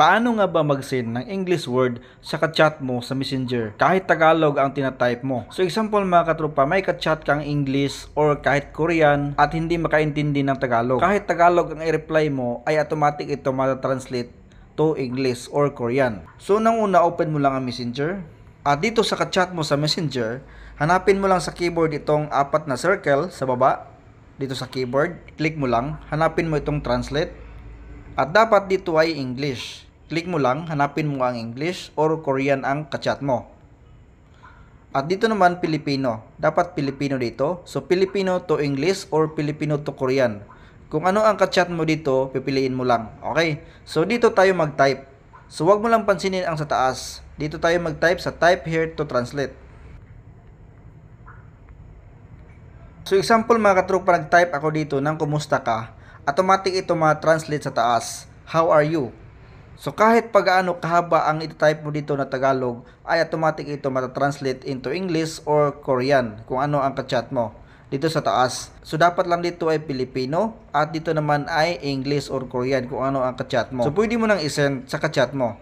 Paano nga ba mag-send ng English word sa ka-chat mo sa Messenger kahit Tagalog ang tinatype mo? So example mga katropa, may ka-chat kang English or kahit Korean at hindi makaintindi ng Tagalog. Kahit Tagalog ang i-reply mo ay automatic ito mata-translate to English or Korean. So nang una, open mo lang ang Messenger. At dito sa ka-chat mo sa Messenger, hanapin mo lang sa keyboard itong apat na circle sa baba. Dito sa keyboard, click mo lang, hanapin mo itong translate. At dapat dito ay English. Click mo lang, hanapin mo ang English or Korean ang ka-chat mo. At dito naman Pilipino. Dapat Pilipino dito. So Filipino to English or Filipino to Korean. Kung ano ang ka-chat mo dito, pipiliin mo lang. Okay? So dito tayo mag-type. So wag mo lang pansinin ang sa taas. Dito tayo mag-type sa type here to translate. So example mga katropa, nag-type ako dito ng kumusta ka. Automatic ito ma-translate sa taas. How are you? So kahit pagaano kahaba ang i-type mo dito na Tagalog, ay automatic ito mata-translate into English or Korean kung ano ang ka-chat mo dito sa taas. So dapat lang dito ay Filipino at dito naman ay English or Korean kung ano ang ka-chat mo. So pwede mo nang i-send sa ka-chat mo.